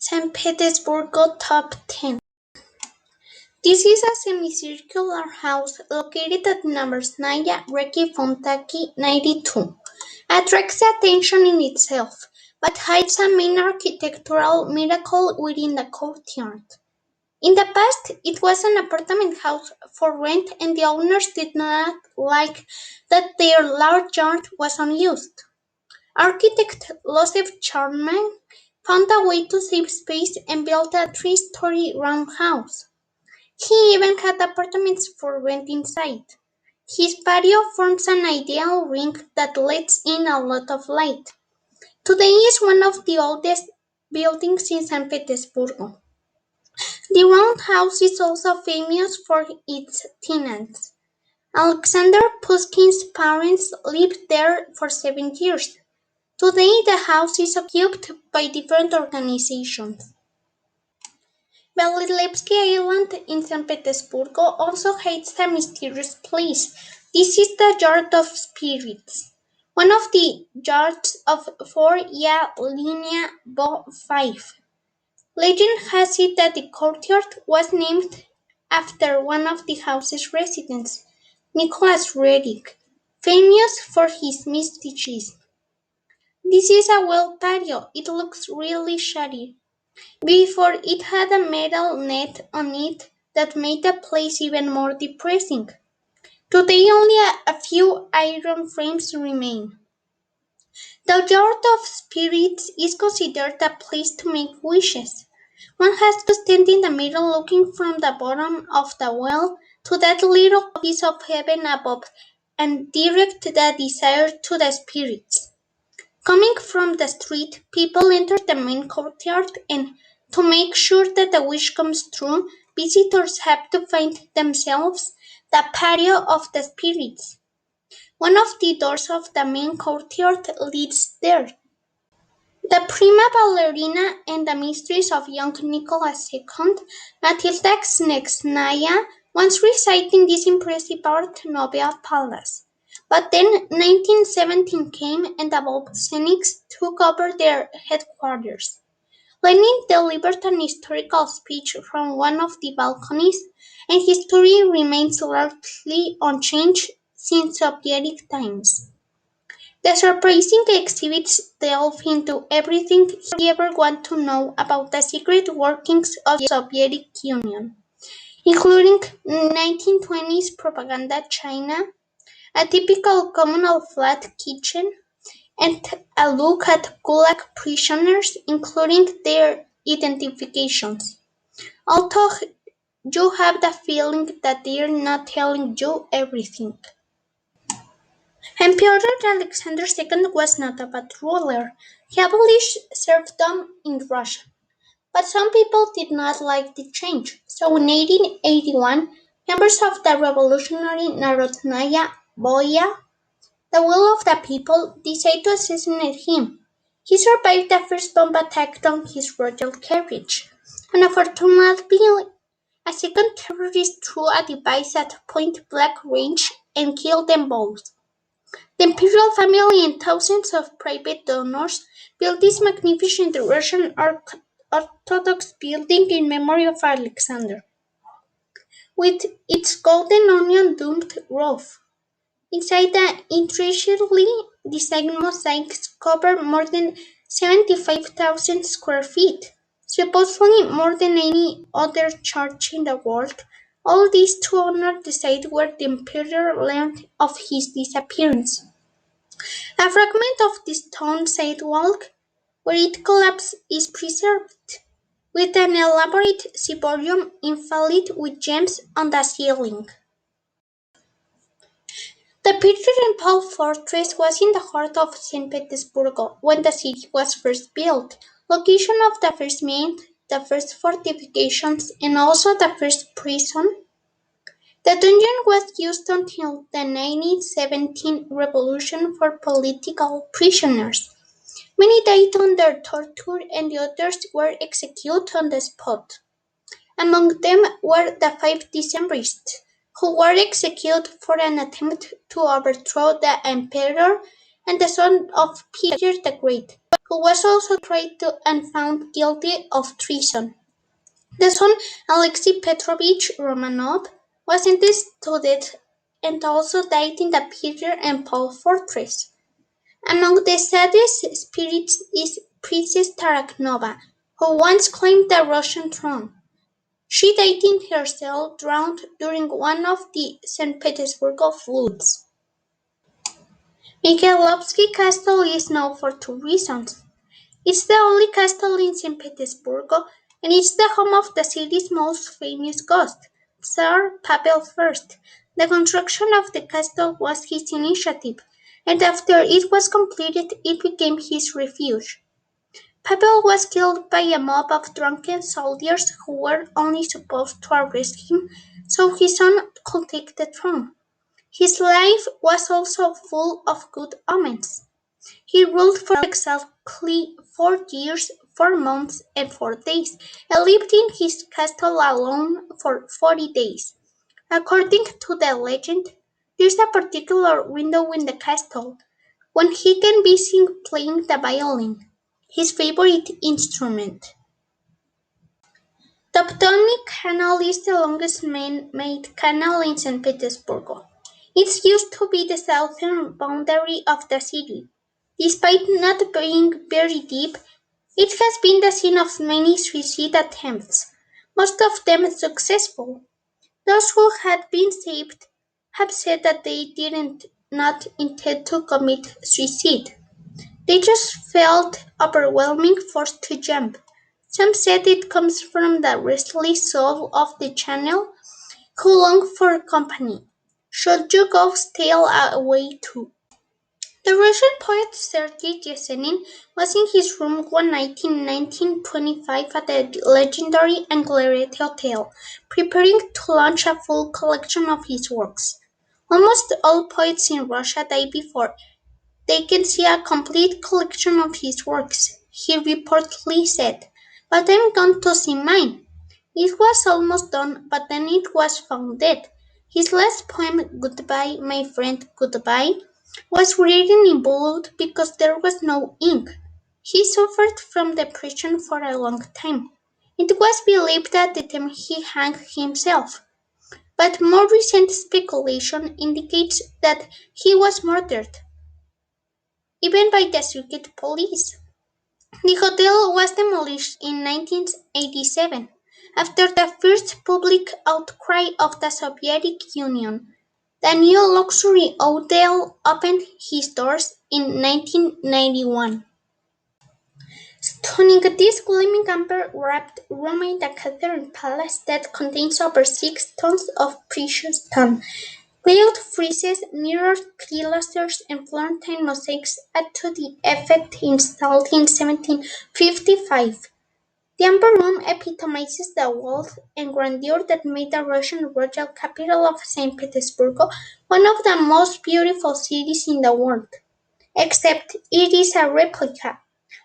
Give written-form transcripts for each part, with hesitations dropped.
St. Petersburg Top 10. This is a semicircular house located at numbers Naya Reki Fontaki 92. Attracts attention in itself, but hides a main architectural miracle within the courtyard. In the past, it was an apartment house for rent and the owners did not like that their large yard was unused. Architect Joseph Charman found a way to save space and built a three-story roundhouse. He even had apartments for rent inside. His patio forms an ideal ring that lets in a lot of light. Today is one of the oldest buildings in St. Petersburg. The roundhouse is also famous for its tenants. Alexander Pushkin's parents lived there for 7 years. Today the house is occupied by different organizations. Belilevsky Island in St. Petersburg also hides a mysterious place. This is the Yard of Spirits, one of the yards of 4-Ya Linea Bo 5. Legend has it that the courtyard was named after one of the house's residents, Nicholas Reddick, famous for his mysticism. This is a well patio. It looks really shabby. Before it had a metal net on it that made the place even more depressing. Today only a few iron frames remain. The Yard of Spirits is considered a place to make wishes. One has to stand in the middle looking from the bottom of the well to that little piece of heaven above and direct the desire to the spirits. Coming from the street, people enter the main courtyard and, to make sure that the wish comes true, visitors have to find themselves the patio of the spirits. One of the doors of the main courtyard leads there. The prima ballerina and the mistress of young Nicholas II, Matilda Znezhnaya, once resided in this impressive Art Nouveau palace. But then 1917 came and the Bolsheviks took over their headquarters. Lenin delivered an historical speech from one of the balconies, and history remains largely unchanged since Soviet times. The surprising exhibits delve into everything you ever want to know about the secret workings of the Soviet Union, including 1920s propaganda China, a typical communal flat kitchen, and a look at Gulag prisoners, including their identifications. Although you have the feeling that they're not telling you everything. Emperor Alexander II was not a bad ruler. He abolished serfdom in Russia. But some people did not like the change. So in 1881, members of the revolutionary Narodnaya Volia, the will of the people, decided to assassinate him. He survived the first bomb attack on his royal carriage. Unfortunately, a second terrorist threw a device at point-blank range and killed them both. The imperial family and thousands of private donors built this magnificent Russian Orthodox building in memory of Alexander, with its golden onion-domed roof. Inside, the intricately designed mosaics cover more than 75,000 square feet, supposedly more than any other church in the world. All this to honor the site where the emperor learned of his disappearance. A fragment of the stone sidewalk where it collapsed is preserved, with an elaborate ciborium inlaid with gems on the ceiling. The Peter and Paul fortress was in the heart of St. Petersburg when the city was first built, location of the first mint, the first fortifications, and also the first prison. The dungeon was used until the 1917 revolution for political prisoners. Many died under torture and the others were executed on the spot. Among them were the 5 Decembrists, who were executed for an attempt to overthrow the emperor and the son of Peter the Great. who was also tried and found guilty of treason. The son, Alexei Petrovich Romanov, was sentenced to death and also died in the Peter and Paul fortress. Among the saddest spirits is Princess Taraknova, who once claimed the Russian throne. She died in her cell drowned during one of the St. Petersburg floods. Mikhailovsky Castle is known for two reasons. It's the only castle in St. Petersburg, and it's the home of the city's most famous ghost, Tsar Pavel I. The construction of the castle was his initiative, and after it was completed, it became his refuge. Pavel was killed by a mob of drunken soldiers who were only supposed to arrest him so his son could take the throne. His life was also full of good omens. He ruled for exactly 4 years, 4 months, and 4 days, and lived in his castle alone for 40 days. According to the legend, there's a particular window in the castle when he can be seen playing the violin, his favorite instrument. The Potomac Canal is the longest man-made canal in St. Petersburg. It used to be the southern boundary of the city. Despite not being very deep, it has been the scene of many suicide attempts, most of them successful. Those who had been saved have said that they didn't not intend to commit suicide. They just felt overwhelming force to jump. Some said it comes from the restless soul of the channel who long for company. Should you go sail away too? The Russian poet Sergei Yesenin was in his room one night in 1925 at the legendary Anglerette Hotel, preparing to launch a full collection of his works. Almost all poets in Russia die before they can see a complete collection of his works, he reportedly said, but I'm going to see mine. It was almost done, but then it was found dead. His last poem, Goodbye, My Friend, Goodbye, was written in blood because there was no ink. He suffered from depression for a long time. It was believed at the time he hanged himself, but more recent speculation indicates that he was murdered, even by the secret police. The hotel was demolished in 1987 after the first public outcry of the Soviet Union. The new luxury hotel opened its doors in 1991. Stunning, this gleaming amber-wrapped room in the Catherine Palace that contains over 6 tons of precious stone, veiled friezes, mirrored pilasters, and Florentine mosaics add to the effect installed in 1755. The Amber Room epitomizes the wealth and grandeur that made the Russian royal capital of St. Petersburg one of the most beautiful cities in the world. Except it is a replica.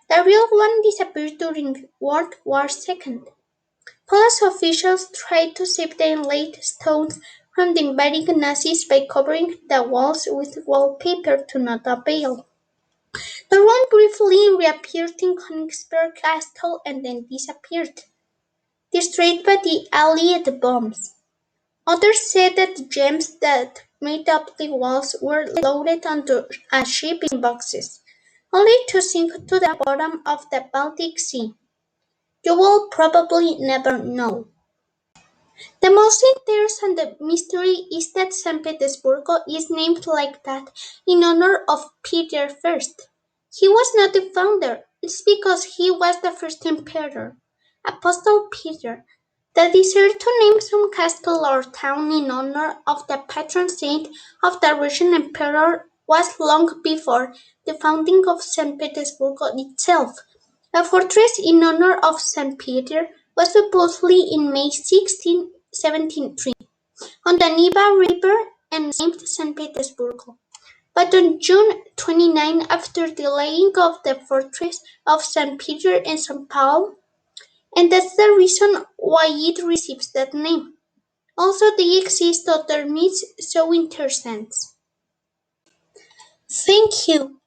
The real one disappeared during World War II. Palace officials tried to save the inlaid stones from the invading Nazis by covering the walls with wallpaper to no avail. The room briefly reappeared in Königsberg Castle and then disappeared, destroyed by the Allied bombs. Others said that the gems that made up the walls were loaded onto a ship in boxes, only to sink to the bottom of the Baltic Sea. You will probably never know. The most interesting mystery is that St. Petersburg is named like that in honor of Peter I. He was not the founder, it's because he was the first emperor, Apostle Peter, that decided to name some castle or town in honor of the patron saint of the Russian emperor was long before the founding of St. Petersburg itself. A fortress in honor of Saint Peter was supposedly in May 1673 on the Neva River and named St. Petersburg. But on June 29, after the laying of the fortress of St. Peter and St. Paul, and that's the reason why it receives that name. Also, there exist other myths so interesting. Thank you.